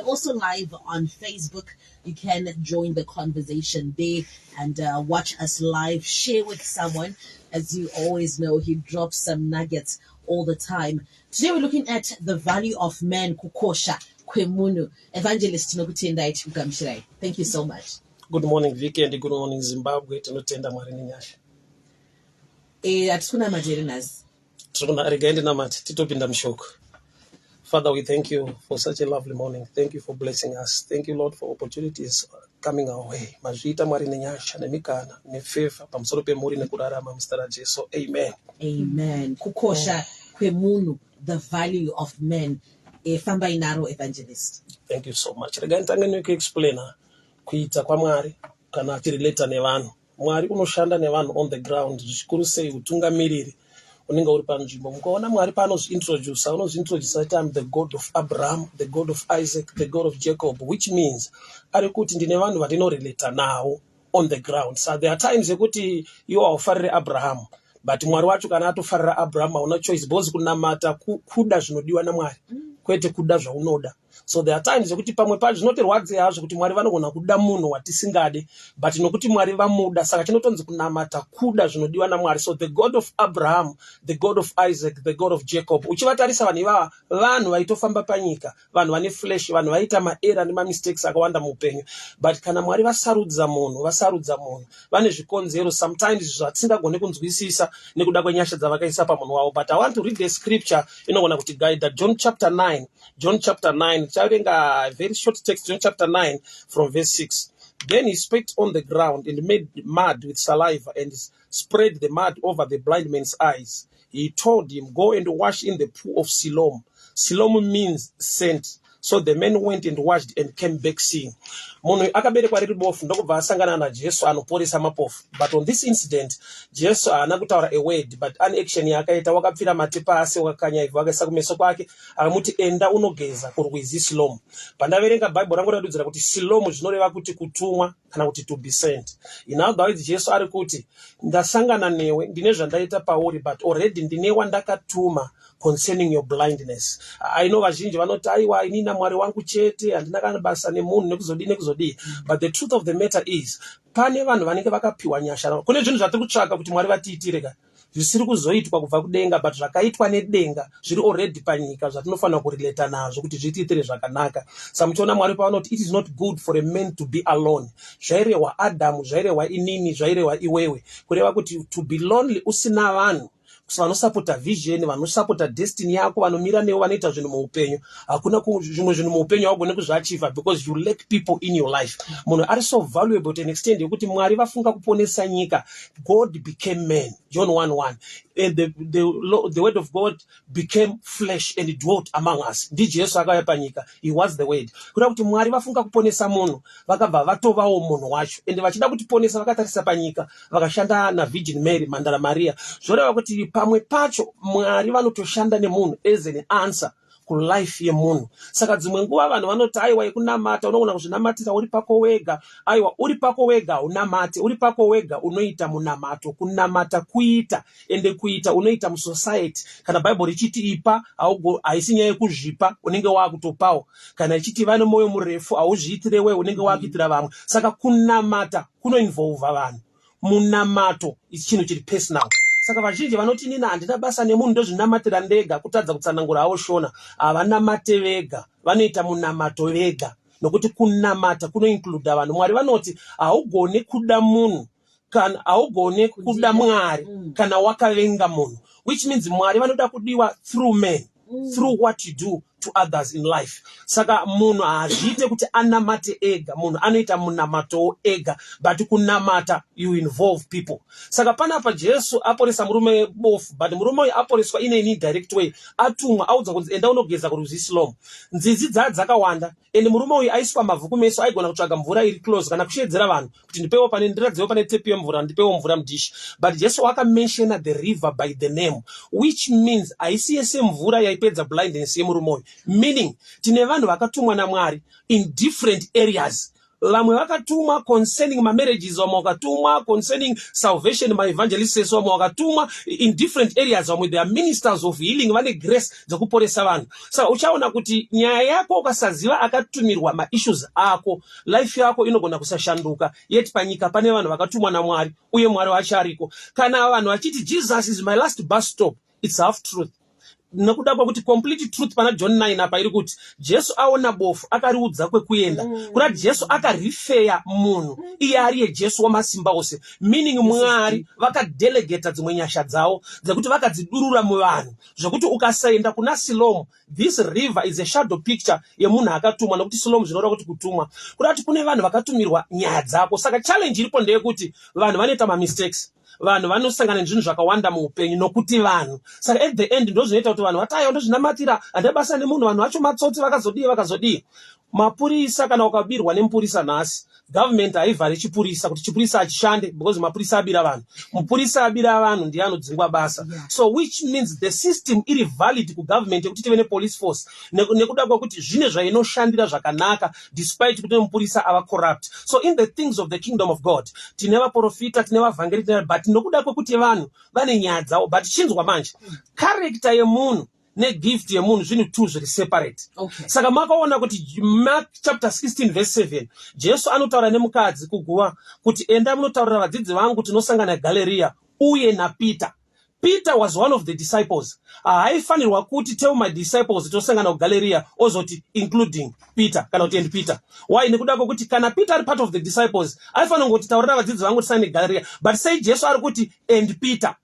also live on Facebook. You can join the conversation there and watch us live. Share with someone. As you always know, he drops some nuggets all the time. Today we're looking at the value of man, kukosha, kwemunu. Evangelist Nokutenda Ichukamshirai. Thank you so much. Good morning, Vicky, and good morning, Zimbabwe. Tinotenda Mwari nenyasha. Atikuna majerinas. Regained namati titopinda mshoko. Father, we thank you for such a lovely morning. Thank you for blessing us. Thank you, Lord, for opportunities coming our way. Mazvita Mwari nenyasha nemikana nefeva pamusoro pemhuri nekurarama muzita Jesu. Amen. Amen. Kukosha kwemunu, the value of men. Famba inaro evangelist. Thank you so much. Regainda nekuexplaina kuita kwaMwari kana achirelata nevanhu. Mwari unoshanda nevanhu on the ground. Zvikuru sei utungamiriri unenge uri panzvimbo. Mukaona Mwari paanozviintroduce kuti I'm the God of Abraham, the God of Isaac, the God of Jacob, which means ari kuti ndine vanhu vandinorelata nawo on the ground. So there are times yekuti iwo haufarire Abraham, but Mwari wacho kana atofarira Abraham hauna choice because kunamata kuda zvinodiwa naMwari kwete kuda zvaunoda. So there are times yekuti pamwe pacho zvinotirwadze hazvo kuti Mwari vanogona kuda munhu watisingade, but nokuti Mwari vamuda saka chinotonzi kunamata kuda zvinodiwa naMwari. So the God of Abraham, the God of Isaac, the God of Jacob. Uchivatarisa vanhu ivava vanhu vaitofamba panyika, vanhu vane flesh, vanhu vaita maera nemamistakes akawanda muupenyu. But kana Mwari vasarudza munhu, vane zvikonzero sometimes zvatisingagone kunzwisisa nekuda kwenyasha dzavakaisa pamunhu wavo. But I want to read the scripture inogona kuti guide that John chapter 9, a very short text, John chapter 9 from verse 6. Then he spit on the ground and made mud with saliva and spread the mud over the blind man's eyes. He told him, go and wash in the pool of Siloam. Siloam means sent. So the man went and washed and came back seeing. Munhu akaberekwa riri bofu ndokubva asangana naJesu anoporesa mapofu. But on this incident, Jesu haana kutaura a word, but ane action yaakaita. Wakapfira mate pasi, wakakanya ivhu, wakaisa kumeso kwake, akamuti enda unogeza kurwizi Siloam. Pandaverenga Bible rangu radudzira kuti Siloam zvinoreva kuti kutumwa kana kuti to be sent. In other words, Jesu ari kuti ndasangana newe, ndine zvandaita pauri, but already ndine wandakatuma concerning your blindness. I know vazhinji vanoti aiwa inina Mwari wangu chete, handina kana basa nemunhu nekuzodii. But the truth of the matter is, pane vanhu vanenge vakapiwa nyasha. Kune zvinhu zvatiri kutsvaka kuti Mwari vatiitire ka zvisiri kuzoitwa kubva kudenga, but zvakaitwa nedenga zviri already panyika zvatinofanira kurelata nazvo kuti zvitiitire zvakanaka. Samuchiona Mwari pavanoti it is not good for a man to be alone. Zvairehwa Adamu, zvairehwa inini, zvairehwa iwewe, kureva kuti to be lonely usina vanhu vanosapota vision, vanosapota destiny yako, vanomira newe, vanoita zvinhu muupenyu. Hakuna zvimwe zvinhu muupenyu haugone kuzviachieva because you lack people in your life. Munhu ari so valuable to an extent yokuti Mwari vafunga kuponesa nyika. God became man, John 1:1. And the word of God became flesh and dwelt among us. Ndi Jesu akauya panyika. He was the word. Kuda kuti Mwari vafunga kuponesa munhu, vakabva vatovawo munhu wacho. And vachida kutiponesa vakatarisa panyika, vakashanda na Virgin Mary, Mandara Maria. Zvoreva kuti pamwe pacho Mwari vanotoshanda nemunhu as an answer kulife yemunhu. Saka dzimwe nguva vanhu vanoti aiwa ikunamata unogona kuzvinamatira uri pako wega. Aiwa uri pako wega unamate, uri pako wega unoita munamato. Kunamata kuita, ende kuita unoita musociety. Kana Bible richiti ipa haisi nyaya yekuzvipa, unenge wakutopawo. Kana ichiti vane moyo murefu hauzviitire wewe, unenge wakuitira vamwe. Saka kunamata kunoinvolve vanhu. Munamato is chinhu chiri personal. Saka vazhinji vanoti nina handina basa nemunhu ndozvinamatira ndega, kutadza kutsanangura havo shona. Havanamate vega, vanoita munamato vega. Nokuti kunamata kunoinclude vanhu. Mwari vanoti haugone kuda munhu kana haugone kuda Mwari kana wakavenga munhu, which means Mwari vanoda kudiwa through men, through what you do to others in life. Saka munhu haazviite kuti anamate ega, munhu anoita munamato ega, but kunamata you involve people. Saka panapa Jesu aporesa murume bofu, but murume uyu aporeswa in an indirect way. Atumwa audzwa kunzi enda unogeza kurwizi Siloam. Nzizi dzakawanda, ende murume uyu aiswa mavhu kumeso, aigona kutsvaga mvura iri close kana kushedzera vanhu kuti ndipewo pane ndiradzewo pane tepi yemvura, ndipewo mvura mudishi. But Jesu wakamenshena the river by the name, which means haisi yese mvura yaipedza blindness yemurume uyu. Meaning tine vanhu vakatumwa naMwari in different areas lamwe vakatumwa concerning marriages, vamwe vakatumwa concerning salvation, maevangelists vamwe vakatumwa in different areas, vamwe they are ministers of healing, vane grace dzekuporesa vanhu. Saka uchaona kuti nyaya yako ukasaziva akatumirwa maissues ako, life yako inogona kusashanduka. Yet panyika pane vanhu vakatumwa naMwari uye Mwari vachariko. Kana vanhu vachiti Jesus is my last bus stop, it's half truth. Nekuda kwakuti complete truth pana John 9 apa iri kuti Jesu aona bofu akariudza kwekuenda. Kuna Jesu akarifeya munhu iye ari Jesu wamasimba ose, meaning Mwari vakadelegata dzimwe nyasha dzawo dzekuti vakadzidurura muvanhu zvokuti ukasaenda kuna Silomu, this river is a shadow picture yemunhu akatumwa, nekuti Silomu zvinoreva kuti kutumwa. Kudati kune vanhu vakatumirwa nyaya dzako. Saka challenge iripo ndeyekuti vanhu vanoita mistakes, vanhu vanosangana nezvinhu zvakawanda muupenyu nokuti vanhu. Saka at the end ndozvinoita kuti vanhu vataya ndozvinamatira handabasa nemunhu, vanhu vacho matsotsi vakazodii. Mapurisa kana ukabirwa nemupurisa nhasi, government haivhari chipurisa kuti chipurisa achishande because mapurisa abira vanhu. Mupurisa abira vanhu ndiye anodzingwa basa. So which means the system iri valid kugovernment yekuti tive nepolice force nekuda kwekuti zvine zvainoshandira zvakanaka despite kuti mupurisa ava corrupt. So in the things of the kingdom of God tine vaprofita, tine vavhangeri, but nokuda kwekuti vanhu vane nyaya dzavo. But chinzwa manje, character yemunhu negift yemunhu zvinhu two zviri separate. Saka makaona kuti Mark chapter 16 verse 7 Jesu anotaura nemukadzi kuguva kuti enda munotaurira vadzidzi vangu tinosangana Galirea uye naPeter. Peter was one of the disciples. Haifanirwa kuti tell my disciples tosangana kuGalirea ozoti including Peter kana kuti and Peter. Why? Nekuda kwekuti kana Peter ari part of the disciples haifanirwa kuti taurira vadzidzi vangu tisangane Galirea, but say Jesu ari kuti and Peter,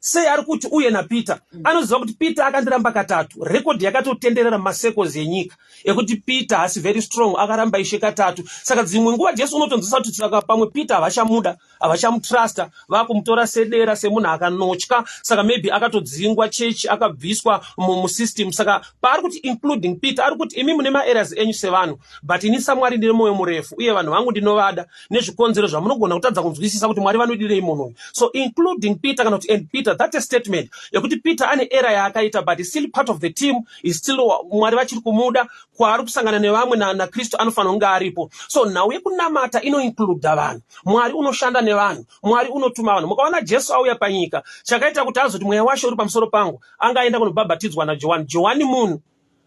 sei ari kuti uye naPeter. Anoziva kuti Peter akandiramba katatu, record yakatotenderera masekos enyika ekuti Peter hasi very strong, akaramba Ishe katatu. Saka dzimwe nguva Jesu unotonzisa kuti saka pamwe Peter avachamuda, avachamutrusta, vakumutora sedera semunhu akanotya. Saka maybe akatodzingwa chechi, akabviswa musystem. Saka paari kuti including Peter ari kuti imi mune maareas enyu sevanhu, but ini saMwari ndine mwoyo murefu uye vanhu vangu ndinovada nezvikonzero zvamunogona kutadza kunzwisisa kuti Mwari vanodirei munhu uyu. So including Peter kana kuti and Peter, that is statement yekuti Peter ane era yaakaita, but is still part of the team, is still Mwari vachiri kumuda kwaari kusangana nevamwe na Kristu anofanira kunge aripo. So nhau yekunamata ino-include vanhu. Mwari unoshanda nevanhu, Mwari unotuma vanhu. Mukaona Jesu auya panyika, chakaita kuti azoti mweya washe uri pamusoro pangu, angaenda kunobhabhatidzwa naJohani. Johani munhu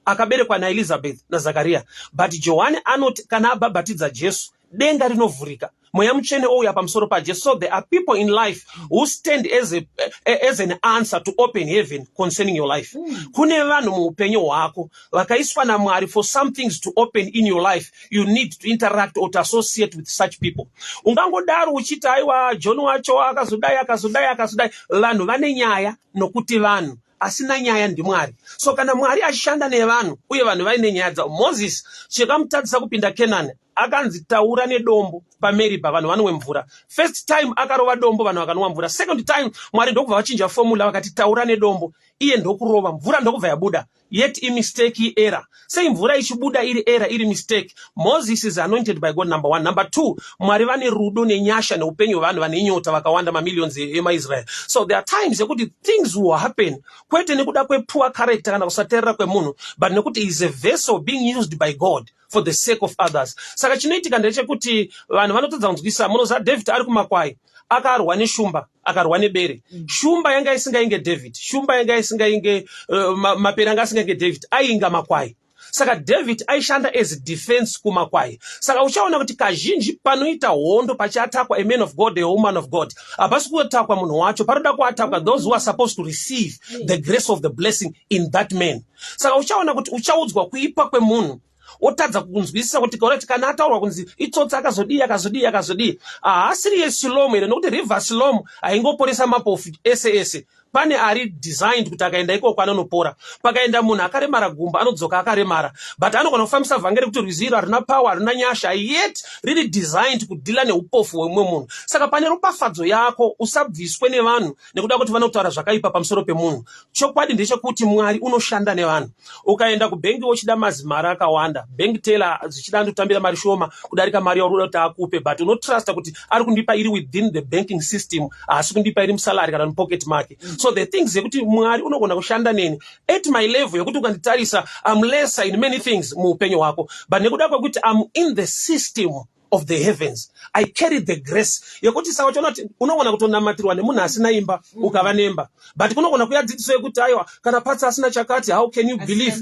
akaberekwa naElizabeth naZakaria, but Johani anoti kana abhabhatidza Jesu denga rinovhurika, mweya mutsvene ouya pamusoro paJesu. So there are people in life who stand as an answer to open heaven concerning your life. Kune vanhu muupenyu hwako vakaiswa naMwari for some things to open in your life. You need to interact or to associate with such people. Ungangodaro uchiti aiwa John wacho akazodai. Vanhu vane nyaya nokuti vanhu asina nyaya ndiMwari. So kana Mwari ashanda nevanhu uye vanhu vaine nyaya dzavo, Moses chikamutadzisa kupinda Canaan akanzi taura nedombo paMeriba vanhu vanwe mvura. First time akarova dombo vanhu vakanwa mvura. Second time Mwari ndokubva vachinja formula vakati taura nedombo, iye ndokurova mvura ndokubva yabuda. Yet i mistake i error. Sei mvura ichibuda iri error iri mistake. Moses is anointed by God, number one. Number two, Mwari vane rudo nenyasha neupenyu vanhu vane nyota vakawanda mamillions emaIsrael. So there are times yekuti things will happen kwete nekuda kwepoor character kana kusateerera kwemunhu, but nekuti is a vessel being used by God for the sake of others. Saka chinoitika ndechekuti vanhu vanotadza kunzwisisa. Munoziva David ari kumakwai akarwa neshumba, akarwa nebere. Shumba yanga isingainge David, shumba yanga isingainge mapere anga isingainge David, ainga makwai. Saka David aishanda as defense kumakwai. Saka uchaona kuti kazhinji panoita hondo pachiatakwa a man of God, a woman of God, hapasi kuatakwa munhu wacho, paroda kuatakwa those who are supposed to receive the grace of the blessing in that man. Saka uchaona kuti uchaudzwa kuipa kwemunhu otadza kunzwisisa kuti koreti kana ataurwa kunzi itsotsi akazodii. Haasiri yeSilomu ere, nokuti river Silomu haingoporesa mapofu ese. Pane ari designed kuti akaenda iko kwanonopora. Pakaenda munhu akaremara gumba anodzoka akaremara, but anogona kufambisa vhangeri kuti rwizi haruna power, haruna nyasha, yet riri designed kudhila neupofu hwemumwe munhu. Saka pane ropafadzo yako usabviswe nevanhu nekuda kuti vanotaura zvakaipa pamusoro pemunhu. Chokwadi ndechekuti Mwari unoshanda nevanhu. Ukaenda kubhengi uchida mazimari akawanda, bank teller zvichida ndotambira mari shoma kudarika mari yauri kuti akupe, but unotrusta kuti ari kundipa iri within the banking system, haasi kundipa iri musalary kana mupocket make. So the things yekuti Mwari unogona kushanda neni at my level yekuti ukanditarisa I'm lesser in many things muupenyu hwako, but nekuda kwekuti I'm in the system of the heavens. I carry the grace. Yekuti sawa chonoti unoona kutonamatirwa nemunhu asina imba ukava nemba. But kunogona kuya dzidziso yekuti aiwa kana patsa asina chakati, how can you believe?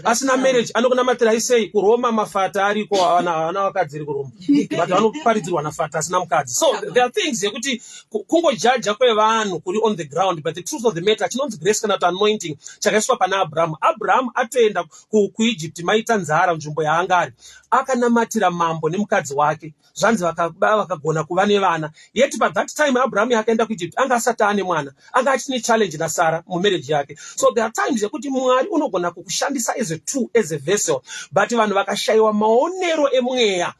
Asina marriage anokunamatira aisei kuroma mafata ariko ana wakadziri kuroma. But vanoparidzirwa nafata asina mukadzi. So there are things yekuti kungojaja kwevanhu kuri on the ground, but the truth of the matter chinonzi grace kana kuti anointing chakaiswa pana Abraham. Abraham atoenda kuEgypt maita nzara nzvimbo yaanga ari. Akanamatira mambo nemukadzi wake. Zvanzi vakagona kuva nevana. Yet by that time Abraham akaenda kuEgypt anga asati ane mwana. Anga achine challenge na Sarah mumarriage yake. So there are times yekuti Mwari unogona kukushandisa as a tool, as a vessel. But vanhu vakashaiwa maonero emweya.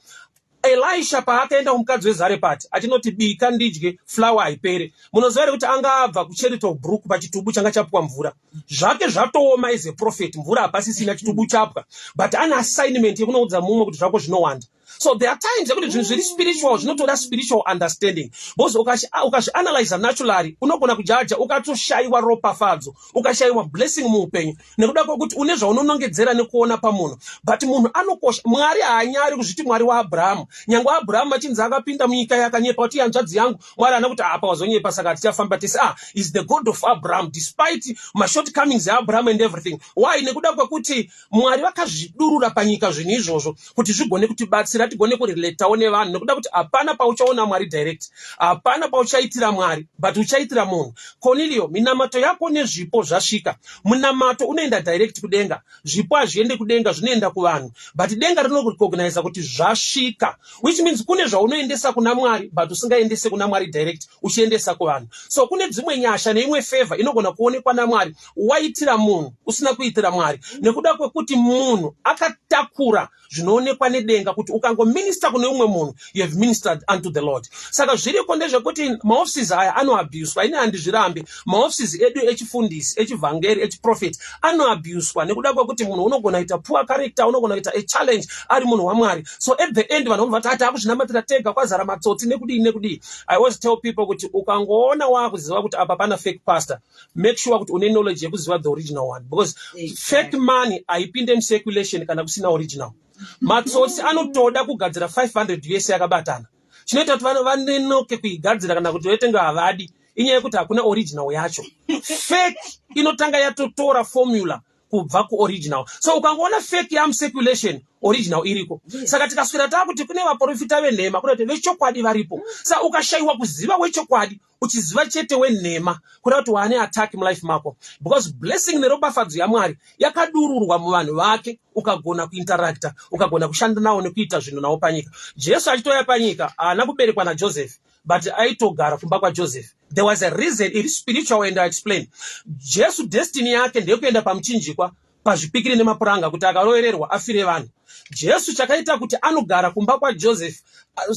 Elisha paakaenda kumukadzi weZarepati achinoti bika ndidye flour haipere. Munoziva kuti anga abva kuChariot of Brook pachitubu changa chapwa mvura. Zvake zvatooma as a prophet, mvura hapasisina chitubu chapwa. But ane assignment yekunoudza mumwe kuti zvako zvinowanda. So there are times that zviri spiritual zvinotoda spiritual understanding. Because ukazvianalyze naturally unogona kujaja ukatoshaiwa ropafadzo, ukashaiwa blessing muupenyu nekuda kwokuti une zvaunonongedzera nekuona pamunhu. But munhu anokosha. Mwari haanyari kuzviti Mwari waAbhurahamu. Nyangwe Abraham achinzi akapinda munyika yakanyepa kuti hanzvadzi yangu, Mwari haana kuti apa wazonyepa saka tichafamba tese. Is the God of Abraham despite my shortcomings Abraham and everything. Why? Nekuda kwokuti Mwari vakazvidurura panyika zvinhu izvozvo kuti zvigone kutibatsira tigone kurelatawo nevanhu, nekuda kuti hapana pauchaona Mwari direct, hapana pauchaitira Mwari, but uchaitira munhu. Cornelio, minamato yako nezvipo zvasvika. Munamato unoenda direct kudenga, zvipo hazviende kudenga, zvinoenda kuvanhu, but denga rinorecognize kuti zvasvika, which means kune zvaunoendesa kuna Mwari but usingaendese kuna Mwari direct, uchiendesa kuvanhu. So kune dzimwe nyasha neimwe favor inogona kuonekwa naMwari waitira munhu usina kuitira Mwari, nekuda kwekuti munhu akatakura zvinoonekwa nedenga kuti ukangominister kune umwe munhu you have ministered unto the Lord. Saka zviriko ndezvekuti maoffices aya anoabuswa. Ine handizvirambi maoffices edu echifundisi, echivhangeri, echiprofeti anoabuswa nekuda kwekuti munhu unogona kuita poor character, unogona kuita a challenge ari munhu waMwari. So at the end vanhu vanobva ati akuzvinamatira tega kwazara matsotsi nekudii. I always tell people kuti ukangoona wakuziva kuti apa pana fake pastor, make sure kuti une knowledge yekuziva the original one, because fake money haipinde mucirculation kana kusina original. Matsotsi anotoda kugadzira 500 US yakabatana. Chinoita kuti vanhu vanenoke kuigadzira kana kuti vetenga havadi inyaya yekuti hakuna original yacho. Fake inotanga yatotora formula kubva kuoriginal. So ukangoona fake yamucirculation, original iriko. Saka tikaswera takuti kune vaprofita venhema, kuna kuti vechokwadi varipo. Saka ukashaiwa kuziva wechokwadi, uchiziva chete wenhema, kuna kuti wane attack mulife mako. Because blessing neropafadzo yaMwari yakadururwa muvanhu vake, ukagona kuinteracta, ukagona kushanda nawo nekuita zvinhu nawo panyika. Jesu achitoya panyika haana kuberekwa naJoseph, but aitogara kumba kwaJoseph. There was a reason, it is spiritual, and I explain. Jesu destiny yake ndeyekuenda pamuchinjikwa pazvipikiri nemapuranga kuti akarovererwa afire vanhu. Jesu chakaita kuti anogara kumba kwaJoseph,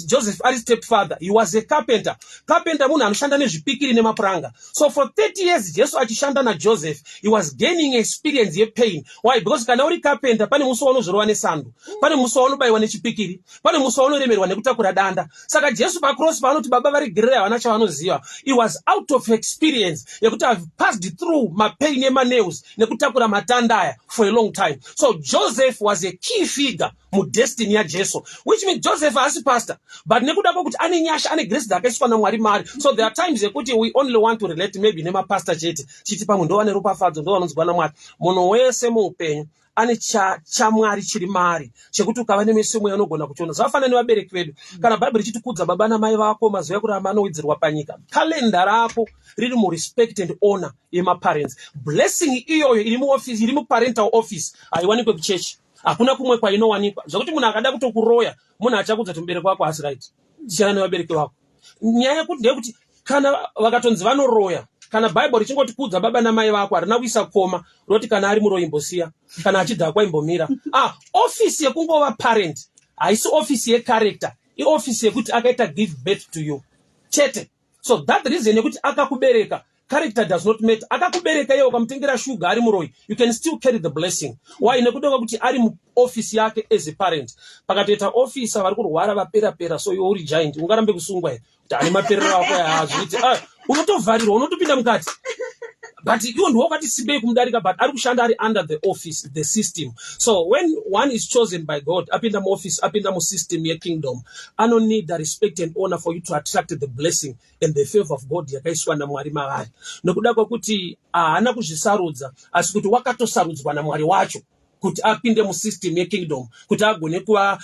Joseph ari stepfather, he was a carpenter. Carpenter munhu anoshanda nezvipikiri nemapuranga. So for 30 years Jesu achishanda naJoseph, he was gaining experience yepain. Why? Because kana uri carpenter pane musi waunozorova nesando, pane musi waunobayiwa nechipikiri, pane musi waunoremerwa nekutakura danda. Saka Jesu pacross paanoti baba varigerera havana chavanoziva. He was out of experience yekuti have passed through mapain emanews nekutakura matanda aya for a long time. So Joseph was a key figure mudestiny yaJesu, which means Joseph as pastor, but nekuda kwokuti ane nyasha, ane grace dzakaiswa naMwari mari. So there are times yekuti we only want to relate maybe nemapastor chete, chiti pamwe ndo vane ropafadzo, ndo vanonzwa naMwari. Munhu wese muupenyu ane chamwari chiri mari chekuti ukava nemeso mweya unogona kuchiona. Zvakafanana nevabereki vedu, kana Bhaibheri chitikudza baba namai vako mazuva ekurama anowedzerwa panyika, kalenda rako riri murespect and honor yemaparents. Blessing iyoyo iri muoffice, iri muparental office, haiwanikwe kuchechi, hakuna kumwe kwainowanikwa. Zvakuti munhu akada kutokuroya, munhu achakudza kuti mubereki wako hasi right, chiyana nevabereki vako. Nyaya yekuti ndeyekuti kana vakatonzi vanoroya, kana Bhaibheri richingotikudza baba namai vako harina kuisa koma roti kana ari muroyi imbosiya, kana achidhakwa imbomira. Office yekungova parent haisi office yecharacter, ioffice yekuti akaita give birth to you chete. So that reason yekuti akakubereka, character does not matter. Akakubereka iye ukamutengera sugar ari muroyi, you can still carry the blessing. Why? Nekuda kuti ari muoffice yake as a parent. Pakatoita officer vari kurwara vapera, so iwe uri giant, ungarambe kusungwa here kuti ane maperero ako hazviti unotovharirwa, unotopinda mukati. but you ndo wakati sibei kumdarika, but ari kushanda ari under the office, the system. So when one is chosen by God, apinda mu office, apinda mu system ya kingdom, I don't need the respect and honor for you to attract the blessing and the favor of God yakaiswa na Mwari mavari. Nokuda kwa kuti ana kuzvisarudza, asi kuti wakatosarudzwa na Mwari wacho kuti apinde mu system ya kingdom, kuti agone kuva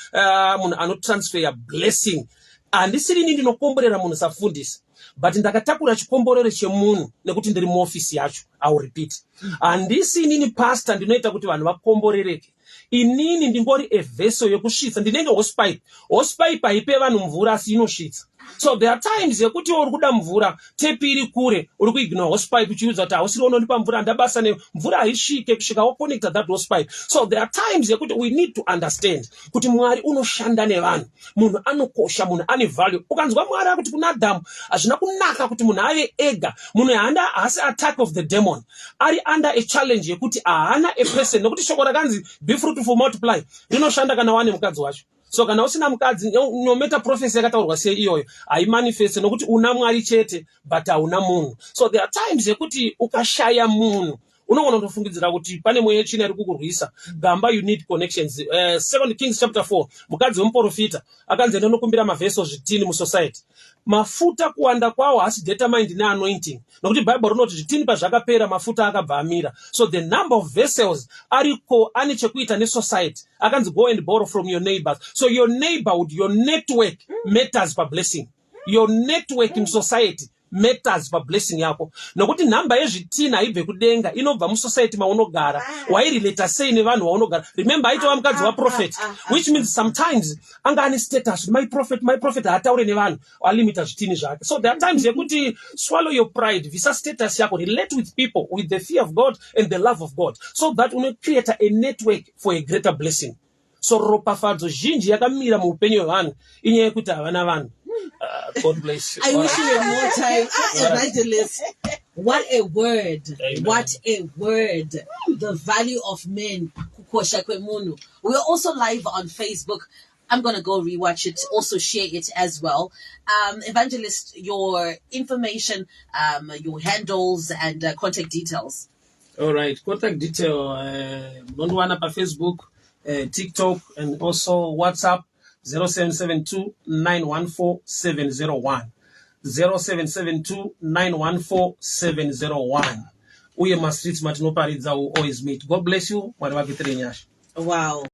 munhu anotransfer ya blessing. Handisiri ini ndinokomborera munhu safundisi, but ndakatakura chikomborero chemunhu nekuti ndiri muofisi yacho. I will repeat. Handisi inini pastor ndinoita kuti vanhu vakomborereke. Inini ndingori a vessel yokusvitsa, ndinenge hosepipe. Hosepipe haipe vanhu mvura asi inosvitsa. So there are times yekuti uri kuda mvura, tepi iri kure, uri kuignore hosepipe uchiudza kuti hausiri unonipa mvura, ndabasa mvura haisvike kusvika waconnecta that hosepipe. So there are times yekuti we need to understand kuti Mwari unoshanda nevanhu, munhu anokosha, munhu ane value. Ukanzwa Mwari akuti kuna Adamu hazvina kunaka kuti munhu ave ega, munhu haasi attack of the demon, ari under a challenge yekuti haana a person, nokuti shoko rakanzi be fruitful, multiply rinoshanda kana wane mukadzi wacho. So kana usina mukadzi, no matter prophecy yakataurwa sei iyoyo haimanifeste nokuti una Mwari chete but hauna munhu. So there are times yekuti ukashaya munhu unogona kutofungidzira kuti pane mweya yechina iri kukurwisa. Gamba you need connections. 2 Kings chapter 4, mukadzi wemuprofita akanzi enda nokumbira mavhesi zvitini musociety. Mafuta kuwanda kwawo hasi determined neanointing, nokuti Bible rinoti zvitini pazvakapera mafuta akabva amira. So the number of vessels ariko ane chekuita nesociety. Akanzi go and borrow from your neighbors. So your neighborhood, your network matters for blessing. Your network in society matters for blessing yako. Nokuti namba yezvitina haibve kudenga, inobva musociety maunogara. Wairelata sei nevanhu vaunogara. Remember aitova mukadzi waprofeti, which means sometimes anga ane status, my prophet hataure nevanhu, alimita zvitini zvake. So there are times yekuti swallow your pride, visa status yako, relate with people with the fear of God and the love of God, so that you create a network for a greater blessing. So ropafadzo zhinji yakamira muupenyu hwevanhu inyaya yekuti havana vanhu. God bless you. I wish you more time. Evangelist, what a word. Amen. What a word. The value of men. We're also live on Facebook. I'm going to go rewatch it, also share it as well. Evangelist, your information, your handles and contact details. All right. Contact detail, Mondwana pa Facebook, TikTok, and also WhatsApp. 0772-914-701. 0772-914-701. Uye ma streets matinoparidza always meet. God bless you. Wow.